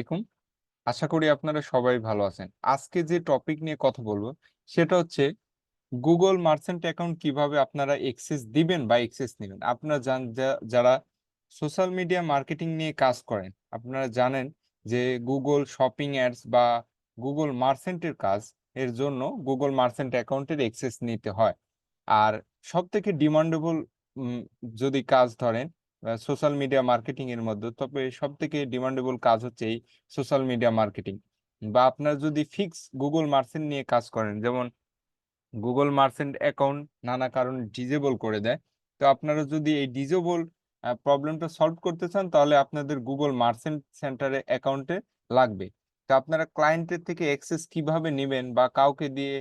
আলাইকুম। আশা করি আপনারা সবাই ভালো আছেন। আজকে যে টপিক নিয়ে কথা বলবো সেটা হচ্ছে গুগল মার্চেন্ট অ্যাকাউন্ট কিভাবে আপনারা এক্সেস দিবেন বা এক্সেস নেবেন। আপনারা যারা সোশ্যাল মিডিয়া মার্কেটিং নিয়ে কাজ করেন, আপনারা জানেন যে গুগল শপিং অ্যাডস বা গুগল মার্চেন্টের কাজ এর জন্য গুগল মার্চেন্ট অ্যাকাউন্টের এক্সেস নিতে হয়। আর সব থেকে ডিমান্ডেবল যদি কাজ ধরেন সোশ্যাল মিডিয়া মার্কেটিং এর মধ্যে, তবে সব থেকে ডিমান্ডেবল কাজ হচ্ছে এই সোশ্যাল মিডিয়া মার্কেটিং। বা আপনারা যদি ফিক্স গুগল মার্চেন্ট নিয়ে কাজ করেন, যেমন গুগল মার্চেন্ট অ্যাকাউন্ট নানা কারণে ডিজেবল করে দেয়, তো আপনারা যদি এই ডিজেবল প্রবলেমটা সলভ করতে চান তাহলে আপনাদের গুগল মার্চেন্ট সেন্টারে অ্যাকাউন্টে লাগবে। তো আপনারা ক্লায়েন্টের থেকে অ্যাক্সেস কিভাবে নেবেন বা কাউকে দিয়ে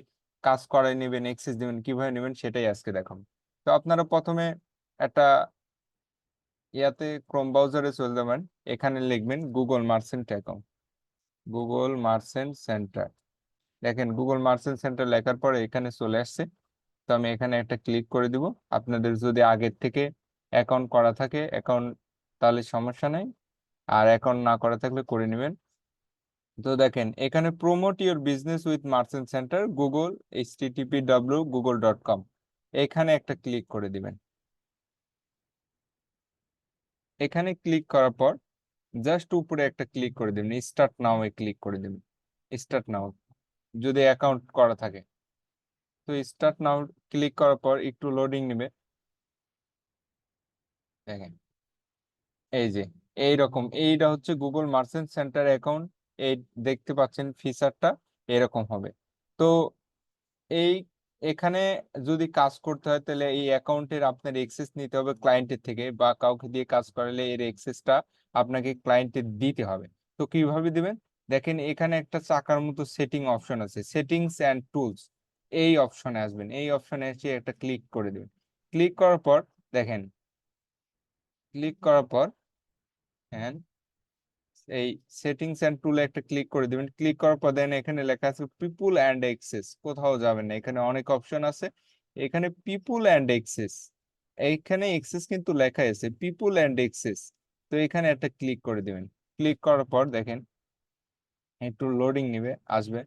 কাজ করায় নেবেন, অ্যাক্সেস দিবেন কিভাবে নেবেন সেটাই আজকে দেখাবো। তো আপনারা প্রথমে একটা ক্রোম ব্রাউজারে চলে যাবেন, এখানে লিখবেন Google merchant account, Google merchant centre. দেখেন গুগল মার্চেন্ট সেন্টার লেখার পরে এখানে চলে আসছে। তো আমি এখানে একটা ক্লিক করে দিব। আপনাদের যদি আগের থেকে অ্যাকাউন্ট করা থাকে অ্যাকাউন্ট, তাহলে সমস্যা নেই, আর অ্যাকাউন্ট না করা থাকলে করে নেবেন। তো দেখেন এখানে promote your business with merchant centre Google http://google.com, এখানে একটা ক্লিক করে দিবেন। এখানে ক্লিক করার পর জাস্ট উপরে একটা ক্লিক করে দিবেন, স্টার্ট নাও এ ক্লিক করে দিবেন। স্টার্ট নাও যদি অ্যাকাউন্ট করা থাকে, তো স্টার্ট নাও ক্লিক করার পর একটু লোডিং নেবে। দেখেন এই যে এইরকম, এইটা হচ্ছে গুগল মার্চেন্ট সেন্টার অ্যাকাউন্ট। এই দেখতে পাচ্ছেন ফিচারটা এরকম হবে। তো এই এখানে যদি কাজ করতে হয় তাহলে এই অ্যাকাউন্টের আপনার এক্সেস নিতে হবে ক্লায়েন্টের থেকে, বা কাউকে দিয়ে কাজ করালে এর এক্সেসটা আপনাকে ক্লায়েন্টের দিতে হবে। তো কিভাবে দিবেন, দেখেন এখানে একটা চাকার মতো সেটিং অপশন আছে, সেটিংস অ্যান্ড টুলস, এই অপশনে আসবেন। এই অপশনে এসে একটা ক্লিক করে দিবেন। ক্লিক করার পর দেখেন, ক্লিক করার পর হ্যাঁ এই সেটিংস এন্ড টুলে একটা ক্লিক করে দিবেন। ক্লিক করার পর দেন এখানে লেখা আছে পিপুল অ্যান্ড এক্সেস, কোথাও যাবেন না, এখানে অনেক অপশন আছে। এখানে পিপুল অ্যান্ড এক্সেস, এইখানে এক্সেস কিন্তু লেখা আছে পিপুল অ্যান্ড এক্সেস। তো এখানে একটা ক্লিক করে দিবেন। ক্লিক করার পর দেখেন একটু লোডিং নিবে, আসবে।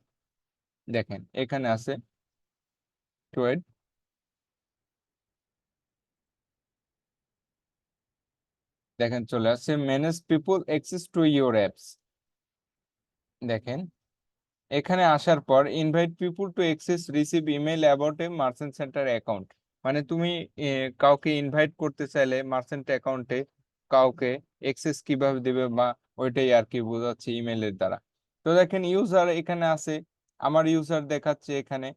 দেখেন এখানে আছে ওয়েট, দেখেন চলে আসছে manage people access to your apps. দেখেন এখানে আসার পর invite people to access receive email about a merchant center account, মানে তুমি কাউকে ইনভাইট করতে চাইলে মার্চেন্ট অ্যাকাউন্টে কাউকে এক্সেস কিভাবে দেবে, বা ওইটাই আর কি বোঝাচ্ছে ইমেলের দ্বারা। তো দেখেন ইউজার এখানে আছে, আমার ইউজার দেখাচ্ছে এখানে।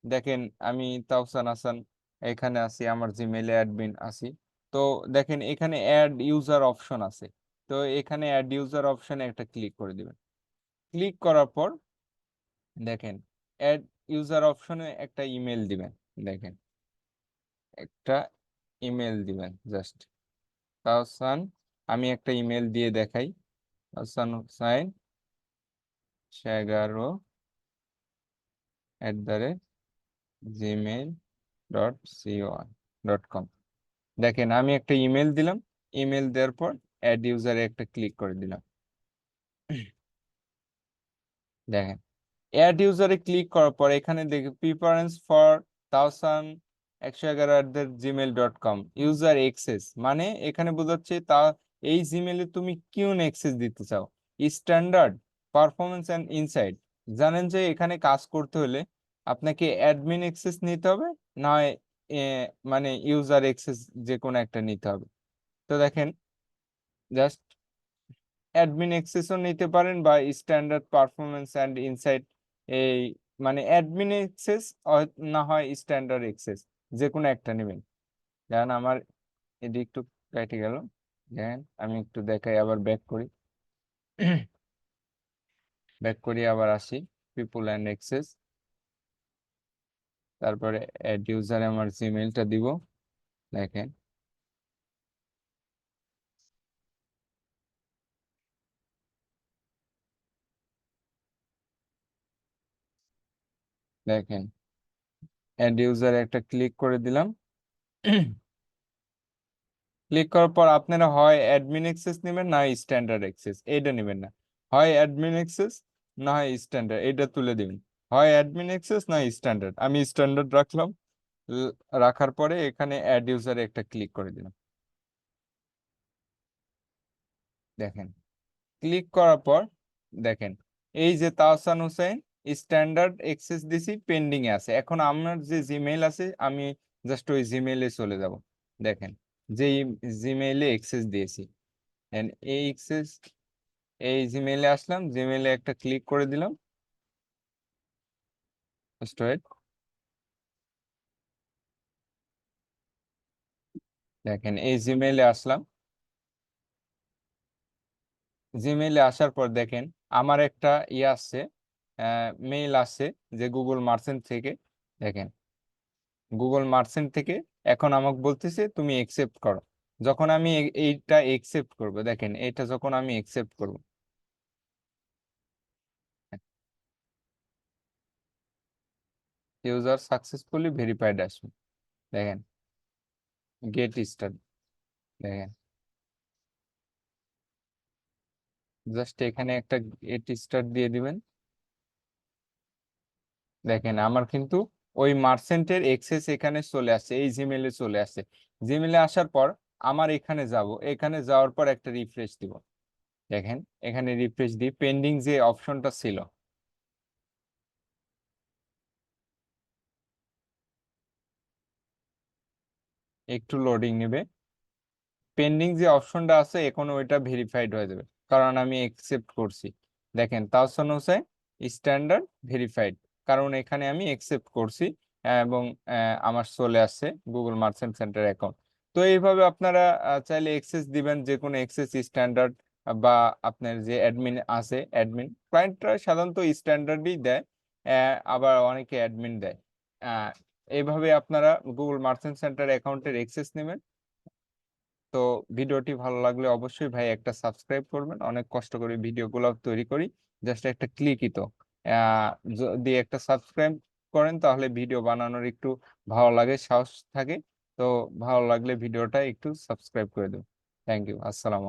দেখেন আমি তাওসান হাসান এখানে আছি, আমার জিমেইলে অ্যাডমিন আছি। তো দেখেন এখানে অ্যাড ইউজার অপশন আছে। তো এখানে অ্যাড ইউজার অপশনে একটা ক্লিক করে দিবেন। ক্লিক করার পর দেখেন অ্যাড ইউজার অপশনে একটা ইমেল দিবেন। দেখেন একটা ইমেল দিবেন জাস্ট তাহসান, আমি একটা ইমেল দিয়ে দেখাই, তাহসান হুসাইন 11@gmail.com। দেখেন আমি একটা ইমেল দিলাম। ইমেল দেওয়ার পর অ্যাড ইউজারে একটা ক্লিক করে দিলাম। দেখেন অ্যাড ইউজারে ক্লিক করার পর এখানে দেখে preference for 1111@gmail.com user access, মানে এখানে বোঝাচ্ছে তা এই জিমেলে তুমি কোন অ্যাক্সেস দিতে চাও, স্ট্যান্ডার্ড, পারফরমেন্স অ্যান্ড ইনসাইট। জানেন যে এখানে কাজ করতে হলে আপনাকে অ্যাডমিন অ্যাক্সেস নিতে হবে, না হয় মানে ইউজার অ্যাক্সেস যে কোনো একটা নিতে হবে। তো দেখেন জাস্ট অ্যাডমিন অ্যাক্সেসও নিতে পারেন বা স্ট্যান্ডার্ড, পারফরমেন্স অ্যান্ড ইনসাইট, এই মানে অ্যাডমিন অ্যাক্সেস না হয় স্ট্যান্ডার্ড অ্যাক্সেস, যে কোনো একটা নেবেন। যেমন আমার এদিকে একটু কেটে গেল, দেখেন আমি একটু দেখাই, আবার ব্যাক করি। ব্যাক করি আবার আসি পিপুল অ্যান্ড অ্যাক্সেস, তারপরে অ্যাড ইউজারে আমার জিমেইলটা দিব। দেখেন দেখেন অ্যাড ইউজারে একটা ক্লিক করে দিলাম। ক্লিক করার পর আপনারা হয় অ্যাডমিন অ্যাক্সেস নেবেন না স্ট্যান্ডার্ড অ্যাক্সেস, এইটা নেবেন না। হয় অ্যাডমিন অ্যাক্সেস না হয় স্ট্যান্ডার্ড, এটা তুলে দিবেন। হয় অ্যাডমিন অ্যাক্সেস না স্ট্যান্ডার্ড, আমি স্ট্যান্ডার্ড রাখলাম। রাখার পরে এখানে অ্যাড ইউজারে একটা ক্লিক করে দিলাম। দেখেন, ক্লিক করার পর দেখেন এই যে তাহসান হোসেন স্ট্যান্ডার্ড অ্যাক্সেস দিছি, পেন্ডিং এ আছে। এখন আমার যে জিমেইল আছে আমি জাস্ট ওই জিমেইলে চলে যাব। দেখেন, যে জিমেইলে অ্যাক্সেস দিয়েছি, and এই অ্যাক্সেস, এই জিমেইলে আসলাম, জিমেইলে একটা ক্লিক করে দিলাম। স্টোরেজ, দেখেন এই জিমেইলে আসলাম। জিমেইলে আসার পর দেখেন আমার একটা ইয়ে আসছে, মেইল আসছে যে গুগল মার্চেন্ট থেকে। দেখেন গুগল মার্চেন্ট থেকে এখন আমাকে বলতেছে তুমি একসেপ্ট করো। যখন আমি এইটা একসেপ্ট করব, দেখেন এটা যখন আমি একসেপ্ট করব, ইউজার সাকসেসফুলি ভেরিফাইড আসবে। দেখেন গেট স্টার্ট, দেখেন জাস্ট এখানে একটা গেট স্টার্ট দিয়ে দিবেন। দেখেন আমার কিন্তু ওই মার্চেন্টের এক্সেস এখানে চলে আসছে, এই জিমেলে চলে আসছে। জিমেলে আসার পর আমার এখানে যাব, এখানে যাওয়ার পর একটা রিফ্রেশ দিব। দেখেন এখানে রিফ্রেশ দিই, পেন্ডিং যে অপশনটা ছিল, একটু লোডিং নেবে। পেন্ডিং যে অপশনটা আছে এখন ওইটা ভেরিফাইড হয়ে যাবে, কারণ আমি একসেপ্ট করছি। দেখেন তাহসান হোসেন স্ট্যান্ডার্ড ভেরিফাইড, কারণ এখানে আমি একসেপ্ট করছি এবং আমার চলে আসছে গুগল মার্চেন্ট সেন্টার অ্যাকাউন্ট। তো এইভাবে আপনারা চাইলে এক্সেস দিবেন, যে কোনো এক্সেস স্ট্যান্ডার্ড বা আপনার যে অ্যাডমিন আছে, অ্যাডমিন ক্লায়েন্টরা সাধারণত স্ট্যান্ডার্ডই দেয়, আবার অনেকে অ্যাডমিন দেয়। আহ, এইভাবে আপনারা গুগল মার্চেন্ট সেন্টার অ্যাকাউন্টের এক্সেস নেবেন। তো ভিডিওটি ভালো লাগলে অবশ্যই ভাই একটা সাবস্ক্রাইব করবেন, অনেক কষ্ট করে ভিডিওগুলো তৈরি করি, জাস্ট একটা ক্লিকই তো। আহ, যদি একটা সাবস্ক্রাইব করেন তাহলে ভিডিও বানানোর একটু ভালো লাগে, সাহস থাকে। তো ভালো লাগলে ভিডিওটা একটু সাবস্ক্রাইব করে দেবেন। থ্যাংক ইউ, আসসালাম।